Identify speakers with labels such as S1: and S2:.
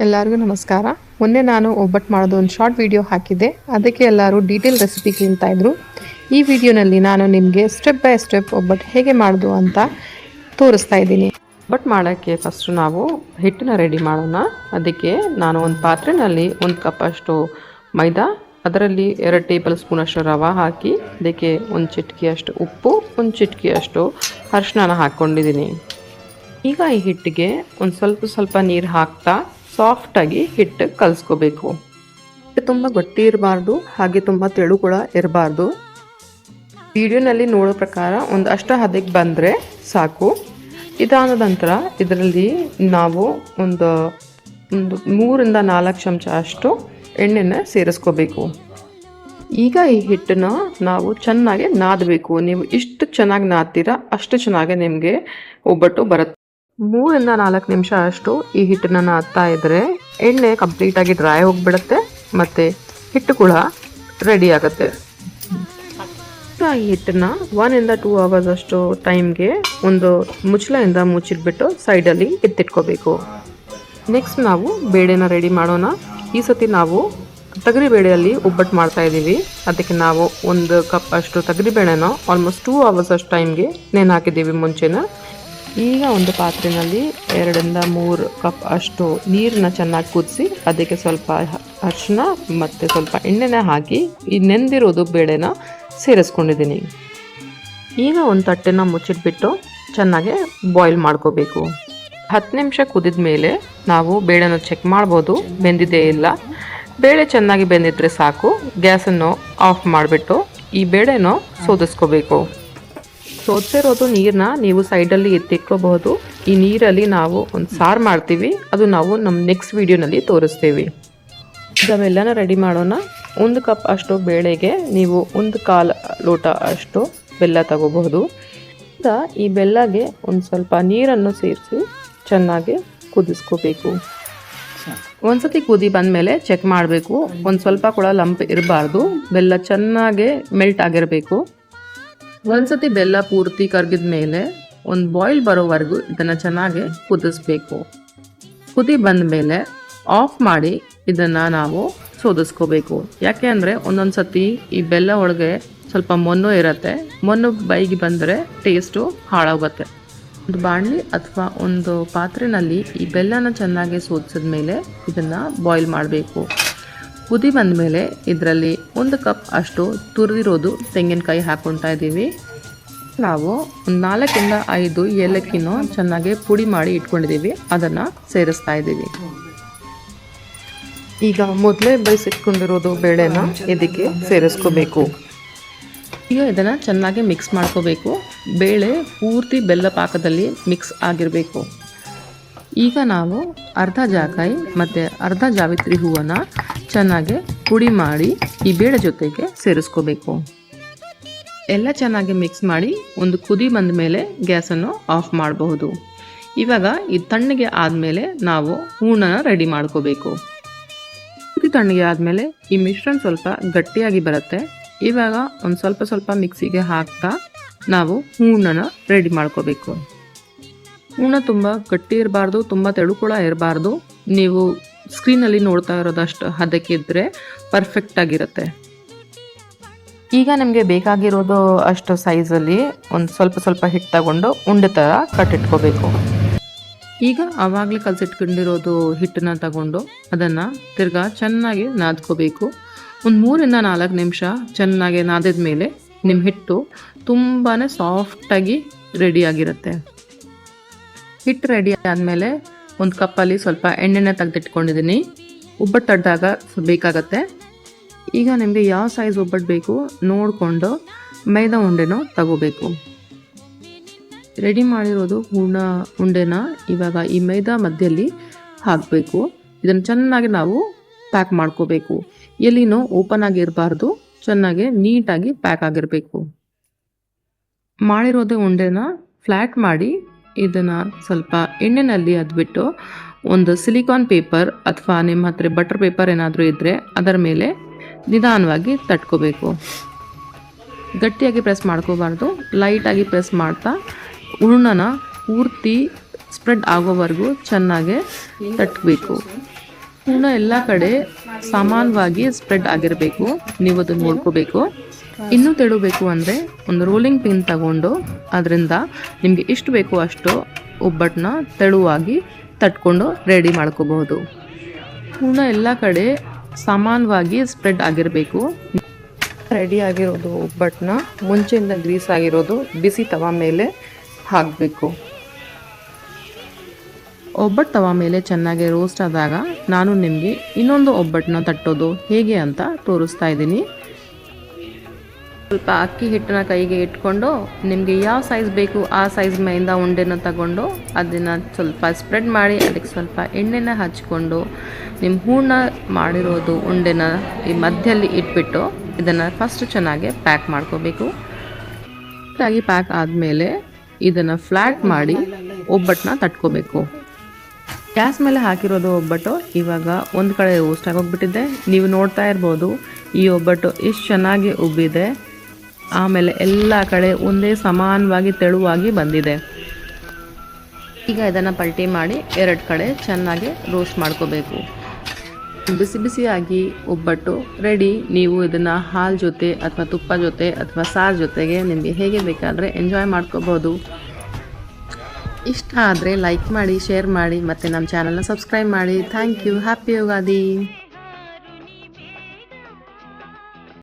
S1: ಎಲ್ಲರಿಗೂ ನಮಸ್ಕಾರ. ಮೊನ್ನೆ ನಾನು ಒಬ್ಬಟ್ಟು ಮಾಡೋದು ಒಂದು ಶಾರ್ಟ್ ವಿಡಿಯೋ ಹಾಕಿದ್ದೆ. ಅದಕ್ಕೆ ಎಲ್ಲರೂ ಡೀಟೇಲ್ ರೆಸಿಪಿ ಕೇಳ್ತಾ ಇದ್ರು. ಈ ವಿಡಿಯೋನಲ್ಲಿ ನಾನು ನಿಮಗೆ ಸ್ಟೆಪ್ ಬೈ ಸ್ಟೆಪ್ ಒಬ್ಬಟ್ಟು ಹೇಗೆ ಮಾಡೋದು ಅಂತ ತೋರಿಸ್ತಾ ಇದ್ದೀನಿ. ಒಬ್ಬಟ್ಟು ಮಾಡೋಕ್ಕೆ ಫಸ್ಟ್ ನಾವು ಹಿಟ್ಟನ್ನ ರೆಡಿ ಮಾಡೋಣ. ಅದಕ್ಕೆ ನಾನು ಒಂದು ಪಾತ್ರೆಯಲ್ಲಿ 1 ಕಪ್ ಅಷ್ಟು ಮೈದಾ, ಅದರಲ್ಲಿ 2 ಟೇಬಲ್ ಸ್ಪೂನ್ ಅಷ್ಟು ರವೆ ಹಾಕಿ, ಅದಕ್ಕೆ 1 ಚಿಟಿಕೆಯಷ್ಟು ಉಪ್ಪು, 1 ಚಿಟಿಕೆಯಷ್ಟು ಅರಿಶಿನ ಹಾಕ್ಕೊಂಡಿದ್ದೀನಿ. ಈಗ ಈ ಹಿಟ್ಟಿಗೆ ಒಂದು ಸ್ವಲ್ಪ ನೀರು ಹಾಕ್ತಾ ಸಾಫ್ಟಾಗಿ ಹಿಟ್ಟು ಕಲಿಸ್ಕೋಬೇಕು. ಹಿಟ್ಟು ತುಂಬ ಗಟ್ಟಿ ಇರಬಾರ್ದು, ಹಾಗೆ ತುಂಬ ತೆಳು ಕೂಡ ಇರಬಾರ್ದು. ವಿಡಿಯೋನಲ್ಲಿ ನೋಡೋ ಪ್ರಕಾರ ಒಂದು ಅಷ್ಟು ಹದಕ್ಕೆ ಬಂದರೆ ಸಾಕು. ಇದಾದ ನಂತರ ಇದರಲ್ಲಿ ನಾವು ಒಂದು 3 ಇಂದ 4 ಚಮಚ ಅಷ್ಟು ಎಣ್ಣೆನ ಸೇರಿಸ್ಕೋಬೇಕು. ಈಗ ಈ ಹಿಟ್ಟನ್ನು ನಾವು ಚೆನ್ನಾಗಿ ನಾದಬೇಕು. ನೀವು ಎಷ್ಟು ಚೆನ್ನಾಗಿ ನಾದ್ತೀರಾ ಅಷ್ಟು ಚೆನ್ನಾಗಿ ನಿಮಗೆ ಒಬ್ಬಟ್ಟು ಬರುತ್ತೆ. 3 ಇಂದ 4 ನಿಮಿಷ ಅಷ್ಟು ಈ ಹಿಟ್ಟನ್ನು ನಾದ್ತಾ ಇದ್ರೆ ಎಣ್ಣೆ ಕಂಪ್ಲೀಟಾಗಿ ಡ್ರೈ ಹೋಗಿಬಿಡುತ್ತೆ ಮತ್ತು ಹಿಟ್ಟು ಕೂಡ ರೆಡಿ ಆಗುತ್ತೆ. ಈ ಹಿಟ್ಟನ್ನು 1 ಇಂದ 2 ಅವರ್ಸ್ ಅಷ್ಟು ಟೈಮ್ಗೆ ಒಂದು ಮುಚ್ಚಳದಿಂದ ಮುಚ್ಚಿಟ್ಬಿಟ್ಟು ಸೈಡಲ್ಲಿ ಎತ್ತಿಟ್ಕೋಬೇಕು. ನೆಕ್ಸ್ಟ್ ನಾವು ಬೇಳೆನ ರೆಡಿ ಮಾಡೋಣ. ಈ ಸತಿ ನಾವು ತೊಗರಿ ಬೇಳೆಯಲ್ಲಿ ಒಬ್ಬಟ್ಟು ಮಾಡ್ತಾ ಇದ್ದೀವಿ. ಅದಕ್ಕೆ ನಾವು 1 ಕಪ್ ಅಷ್ಟು ತೊಗರಿ ಬೇಳೆನ ಆಲ್ಮೋಸ್ಟ್ 2 ಅವರ್ಸ್ ಅಷ್ಟು ಟೈಮ್ಗೆ ನೆನೆ ಹಾಕಿದ್ದೀವಿ ಮುಂಚೆನ. ಈಗ ಒಂದು ಪಾತ್ರೆಯಲ್ಲಿ 2 ಇಂದ 3 ಕಪ್ ಅಷ್ಟು ನೀರನ್ನ ಚೆನ್ನಾಗಿ ಕುದಿಸಿ, ಅದಕ್ಕೆ ಸ್ವಲ್ಪ ಅರಿಶಿನ ಮತ್ತು ಸ್ವಲ್ಪ ಎಣ್ಣೆನ ಹಾಕಿ ಈ ನೆಂದಿರೋದು ಬೇಳೆನ ಸೇರಿಸ್ಕೊಂಡಿದ್ದೀನಿ. ಈಗ ಒಂದು ತಟ್ಟೆನ ಮುಚ್ಚಿಟ್ಬಿಟ್ಟು ಚೆನ್ನಾಗಿ ಬಾಯ್ಲ್ ಮಾಡ್ಕೋಬೇಕು. 10 ನಿಮಿಷ ಕುದಿದ ಮೇಲೆ ನಾವು ಬೇಳೆನ ಚೆಕ್ ಮಾಡ್ಬೋದು ಬೆಂದಿದೆ ಇಲ್ಲ. ಬೇಳೆ ಚೆನ್ನಾಗಿ ಬೆಂದಿದ್ರೆ ಸಾಕು. ಗ್ಯಾಸನ್ನು ಆಫ್ ಮಾಡಿಬಿಟ್ಟು ಈ ಬೇಳೆನೂ ಸೋದಿಸ್ಕೋಬೇಕು. ಸೋದಿಸಿರೋದು ನೀರನ್ನ ನೀವು ಸೈಡಲ್ಲಿ ಎತ್ತಿಟ್ಕೋಬಹುದು. ಈ ನೀರಲ್ಲಿ ನಾವು ಒಂದು ಸಾರು ಮಾಡ್ತೀವಿ, ಅದು ನಾವು ನಮ್ಮ ನೆಕ್ಸ್ಟ್ ವಿಡಿಯೋನಲ್ಲಿ ತೋರಿಸ್ತೀವಿ. ಇವೆಲ್ಲನ ರೆಡಿ ಮಾಡೋಣ. 1 ಕಪ್ ಅಷ್ಟು ಬೇಳೆಗೆ ನೀವು 1/4 ಲೋಟ ಅಷ್ಟು ಬೆಲ್ಲ ತಗೋಬಹುದು. ಈಗ ಈ ಬೆಲ್ಲಗೆ ಒಂದು ಸ್ವಲ್ಪ ನೀರನ್ನು ಸೇರಿಸಿ ಚೆನ್ನಾಗಿ ಕುದಿಸ್ಕೋಬೇಕು. ಒಂದ್ಸತಿ ಕುದಿ ಬಂದಮೇಲೆ ಚೆಕ್ ಮಾಡಬೇಕು. ಒಂದು ಸ್ವಲ್ಪ ಕೂಡ ಲಂಪ್ ಇರಬಾರ್ದು. ಬೆಲ್ಲ ಚೆನ್ನಾಗಿ ಮೆಲ್ಟ್ ಆಗಿರಬೇಕು. ಒಂದ್ಸತಿ ಬೆಲ್ಲ ಪೂರ್ತಿ ಕರಗಿದ ಮೇಲೆ ಒಂದು ಬಾಯ್ಲ್ ಬರೋವರೆಗೂ ಇದನ್ನು ಚೆನ್ನಾಗಿ ಕುದಿಸ್ಬೇಕು. ಕುದಿ ಬಂದ ಮೇಲೆ ಆಫ್ ಮಾಡಿ ಇದನ್ನು ನಾವು ಸೋದಿಸ್ಕೋಬೇಕು. ಯಾಕೆ ಅಂದರೆ ಒಂದೊಂದು ಸತಿ ಈ ಬೆಲ್ಲ ಒಳಗೆ ಸ್ವಲ್ಪ ಮೊನ್ನು ಇರುತ್ತೆ. ಮೊನ್ನು ಬೈಗೆ ಬಂದರೆ ಟೇಸ್ಟು ಹಾಳಾಗುತ್ತೆ. ಒಂದು ಬಾಣಲಿ ಅಥವಾ ಒಂದು ಪಾತ್ರೆಯಲ್ಲಿ ಈ ಬೆಲ್ಲನ ಚೆನ್ನಾಗಿ ಸೋದಿಸಿದ ಮೇಲೆ ಇದನ್ನು ಬಾಯ್ಲ್ ಮಾಡಬೇಕು. ಕುದಿ ಬಂದ ಮೇಲೆ ಇದರಲ್ಲಿ 1 ಕಪ್ ಅಷ್ಟು ತುರಿದಿರೋದು ತೆಂಗಿನಕಾಯಿ ಹಾಕ್ಕೊಳ್ತಾ ಇದ್ದೀವಿ. ನಾವು 4 ಇಂದ 5 ಏಲಕ್ಕಿನೂ ಚೆನ್ನಾಗಿ ಪುಡಿ ಮಾಡಿ ಇಟ್ಕೊಂಡಿದ್ದೀವಿ, ಅದನ್ನು ಸೇರಿಸ್ತಾ ಇದ್ದೀವಿ. ಈಗ ಮೊದಲೇ ಬೇಯಿಸಿಟ್ಕೊಂಡಿರೋದು ಬೇಳೆನ ಇದಕ್ಕೆ ಸೇರಿಸ್ಕೋಬೇಕು. ಈಗ ಇದನ್ನು ಚೆನ್ನಾಗಿ ಮಿಕ್ಸ್ ಮಾಡ್ಕೋಬೇಕು. ಬೇಳೆ ಪೂರ್ತಿ ಬೆಲ್ಲ ಪಾಕದಲ್ಲಿ ಮಿಕ್ಸ್ ಆಗಿರಬೇಕು. ಈಗ ನಾವು ಅರ್ಧ ಜಾಕಾಯಿ ಮತ್ತು ಅರ್ಧ ಜಾವಿತ್ರಿ ಹೂವನ್ನು ಚೆನ್ನಾಗಿ ಪುಡಿ ಮಾಡಿ ಈ ಬೇಳೆ ಜೊತೆಗೆ ಸೇರಿಸ್ಕೋಬೇಕು. ಎಲ್ಲ ಚೆನ್ನಾಗಿ ಮಿಕ್ಸ್ ಮಾಡಿ ಒಂದು ಕುದಿ ಬಂದ ಮೇಲೆ ಗ್ಯಾಸನ್ನು ಆಫ್ ಮಾಡಬಹುದು. ಇವಾಗ ಈ ತಣ್ಣಗೆ ಆದಮೇಲೆ ನಾವು ಹೂರ್ಣನ ರೆಡಿ ಮಾಡ್ಕೋಬೇಕು. ಕುದಿ ತಣ್ಣಗೆ ಆದಮೇಲೆ ಈ ಮಿಶ್ರಣ ಸ್ವಲ್ಪ ಗಟ್ಟಿಯಾಗಿ ಬರುತ್ತೆ. ಇವಾಗ ಒಂದು ಸ್ವಲ್ಪ ಮಿಕ್ಸಿಗೆ ಹಾಕ್ತಾ ನಾವು ಹೂರ್ಣನ ರೆಡಿ ಮಾಡ್ಕೋಬೇಕು. ಹೂರ್ಣ ತುಂಬ ಗಟ್ಟಿ ಇರಬಾರ್ದು, ತುಂಬ ತೆಳು ಕೂಡ ಇರಬಾರ್ದು. ನೀವು ಸ್ಕ್ರೀನಲ್ಲಿ ನೋಡ್ತಾ ಇರೋದಷ್ಟು ಹದಕ್ಕಿದ್ರೆ ಪರ್ಫೆಕ್ಟ್ ಆಗಿರುತ್ತೆ. ಈಗ ನಿಮಗೆ ಬೇಕಾಗಿರೋದು ಅಷ್ಟು ಸೈಜಲ್ಲಿ ಒಂದು ಸ್ವಲ್ಪ ಹಿಟ್ಟು ತಗೊಂಡು ಉಂಡೆ ಥರ ಕಟ್ಟಿಟ್ಕೋಬೇಕು. ಈಗ ಆವಾಗಲೇ ಕಲಸಿಟ್ಕೊಂಡಿರೋದು ಹಿಟ್ಟನ್ನು ತಗೊಂಡು ಅದನ್ನು ತಿರ್ಗಾ ಚೆನ್ನಾಗಿ ನಾದ್ಕೋಬೇಕು. ಒಂದು 3 ಇಂದ 4 ನಿಮಿಷ ಚೆನ್ನಾಗಿ ನಾದಿದ ಮೇಲೆ ನಿಮ್ಮ ಹಿಟ್ಟು ತುಂಬಾ ಸಾಫ್ಟಾಗಿ ರೆಡಿಯಾಗಿರುತ್ತೆ. ಹಿಟ್ಟು ರೆಡಿ ಆದಮೇಲೆ ಒಂದು ಕಪ್ಪಲ್ಲಿ ಸ್ವಲ್ಪ ಎಣ್ಣೆನ ತೆಗೆದಿಟ್ಕೊಂಡಿದ್ದೀನಿ. ಒಬ್ಬಟ್ಟು ತಟ್ಟಾಗ ಬೇಕಾಗತ್ತೆ. ಈಗ ನಿಮಗೆ ಯಾವ ಸೈಜ್ ಒಬ್ಬಟ್ಟು ಬೇಕು ನೋಡಿಕೊಂಡು ಮೈದಾ ಉಂಡೆನೂ ತಗೋಬೇಕು. ರೆಡಿ ಮಾಡಿರೋದು ಹೂರ್ಣ ಉಂಡೆನ ಇವಾಗ ಈ ಮೈದಾ ಮಧ್ಯದಲ್ಲಿ ಹಾಕಬೇಕು. ಇದನ್ನು ಚೆನ್ನಾಗಿ ನಾವು ಪ್ಯಾಕ್ ಮಾಡ್ಕೋಬೇಕು. ಎಲ್ಲಿನೂ ಓಪನ್ ಆಗಿರಬಾರ್ದು, ಚೆನ್ನಾಗಿ ನೀಟಾಗಿ ಪ್ಯಾಕ್ ಆಗಿರಬೇಕು. ಮಾಡಿರೋದೇ ಉಂಡೆನ ಫ್ಲ್ಯಾಟ್ ಮಾಡಿ ಇದನ್ನು ಸ್ವಲ್ಪ ಎಣ್ಣೆಯಲ್ಲಿ ಅದ್ಬಿಟ್ಟು ಒಂದು ಸಿಲಿಕಾನ್ ಪೇಪರ್ ಅಥವಾ ನಿಮ್ಮ ಹತ್ರ ಬಟರ್ ಪೇಪರ್ ಏನಾದರೂ ಇದ್ದರೆ ಅದರ ಮೇಲೆ ನಿಧಾನವಾಗಿ ತಟ್ಕೋಬೇಕು. ಗಟ್ಟಿಯಾಗಿ ಪ್ರೆಸ್ ಮಾಡ್ಕೋಬಾರ್ದು, ಲೈಟಾಗಿ ಪ್ರೆಸ್ ಮಾಡ್ತಾ ಹೂರ್ಣನ ಪೂರ್ತಿ ಸ್ಪ್ರೆಡ್ ಆಗೋವರೆಗೂ ಚೆನ್ನಾಗಿ ತಟ್ಟಬೇಕು.
S2: ಹೂರ್ಣ ಎಲ್ಲ ಕಡೆ ಸಮಾನವಾಗಿ ಸ್ಪ್ರೆಡ್ ಆಗಿರಬೇಕು. ನೀವು ಅದನ್ನು ನೋಡ್ಕೋಬೇಕು. ಇನ್ನೂ ತೆಳುಬೇಕು ಅಂದರೆ ಒಂದು ರೋಲಿಂಗ್ ಪಿನ್ ತಗೊಂಡು ಅದರಿಂದ ನಿಮಗೆ ಎಷ್ಟು ಬೇಕೋ ಅಷ್ಟು ಒಬ್ಬಟ್ಟನ್ನ ತೆಳುವಾಗಿ ತಟ್ಕೊಂಡು ರೆಡಿ ಮಾಡ್ಕೋಬಹುದು. ಹೂರ್ಣ ಎಲ್ಲ ಕಡೆ ಸಮಾನವಾಗಿ ಸ್ಪ್ರೆಡ್ ಆಗಿರಬೇಕು.
S1: ರೆಡಿ ಆಗಿರೋದು ಒಬ್ಬಟ್ಟನ್ನ ಮುಂಚೆಯಿಂದ ಗ್ರೀಸ್ ಆಗಿರೋದು ಬಿಸಿ ತವ ಮೇಲೆ ಹಾಕಬೇಕು.
S2: ಒಬ್ಬಟ್ಟು ತವ ಮೇಲೆ ಚೆನ್ನಾಗಿ ರೋಸ್ಟ್ ಆದಾಗ ನಾನು ನಿಮಗೆ ಇನ್ನೊಂದು ಒಬ್ಬಟ್ಟನ್ನ ತಟ್ಟೋದು ಹೇಗೆ ಅಂತ ತೋರಿಸ್ತಾ ಇದ್ದೀನಿ. ಸ್ವಲ್ಪ ಅಕ್ಕಿ ಹಿಟ್ಟನ್ನ ಕೈಗೆ ಇಟ್ಕೊಂಡು ನಿಮಗೆ ಯಾವ ಸೈಜ್ ಬೇಕು ಆ ಸೈಜ್ ಮೇಲಿಂದ ಉಂಡೆನ ತಗೊಂಡು ಅದನ್ನು ಸ್ವಲ್ಪ ಸ್ಪ್ರೆಡ್ ಮಾಡಿ ಅದಕ್ಕೆ ಸ್ವಲ್ಪ ಎಣ್ಣೆನ ಹಚ್ಕೊಂಡು ನಿಮ್ಮ ಹೂರ್ಣ ಮಾಡಿರೋದು ಉಂಡೆನ ಈ ಮಧ್ಯದಲ್ಲಿ ಇಟ್ಬಿಟ್ಟು ಇದನ್ನು ಫಸ್ಟ್ ಚೆನ್ನಾಗಿ ಪ್ಯಾಕ್ ಮಾಡ್ಕೋಬೇಕು. ಕರೆಕ್ಟಾಗಿ ಪ್ಯಾಕ್ ಆದಮೇಲೆ ಇದನ್ನು ಫ್ಲ್ಯಾಟ್ ಮಾಡಿ ಒಬ್ಬಟ್ಟನ್ನ ತಟ್ಕೋಬೇಕು. ಗ್ಯಾಸ್ ಮೇಲೆ ಹಾಕಿರೋದು ಒಬ್ಬಟ್ಟು ಇವಾಗ ಒಂದು ಕಡೆ ರೋಸ್ಟ್ ಆಗೋಗ್ಬಿಟ್ಟಿದೆ. ನೀವು ನೋಡ್ತಾ ಇರ್ಬೋದು ಈ ಒಬ್ಬಟ್ಟು ಎಷ್ಟು ಚೆನ್ನಾಗಿ ಉಬ್ಬಿದೆ. ಆಮೇಲೆ ಎಲ್ಲ ಕಡೆ ಒಂದೇ ಸಮಾನವಾಗಿ ತೆಳುವಾಗಿ ಬಂದಿದೆ. ಈಗ ಇದನ್ನು ಪಲ್ಟಿ ಮಾಡಿ ಎರಡು ಕಡೆ ಚೆನ್ನಾಗಿ ರೋಸ್ಟ್ ಮಾಡ್ಕೋಬೇಕು. ಬಿಸಿ ಬಿಸಿಯಾಗಿ ಒಬ್ಬಟ್ಟು ರೆಡಿ. ನೀವು ಇದನ್ನು ಹಾಲು ಜೊತೆ ಅಥವಾ ತುಪ್ಪ ಜೊತೆ ಅಥವಾ ಸಾರು ಜೊತೆಗೆ ನಿಮಗೆ ಹೇಗೆ ಬೇಕಾದರೆ ಎಂಜಾಯ್ ಮಾಡ್ಕೋಬೋದು. ಇಷ್ಟ ಆದರೆ ಲೈಕ್ ಮಾಡಿ, ಶೇರ್ ಮಾಡಿ ಮತ್ತು ನಮ್ಮ ಚಾನಲ್ನ ಸಬ್ಸ್ಕ್ರೈಬ್ ಮಾಡಿ. Thank you. ಹ್ಯಾಪಿ ಯುಗಾದಿ.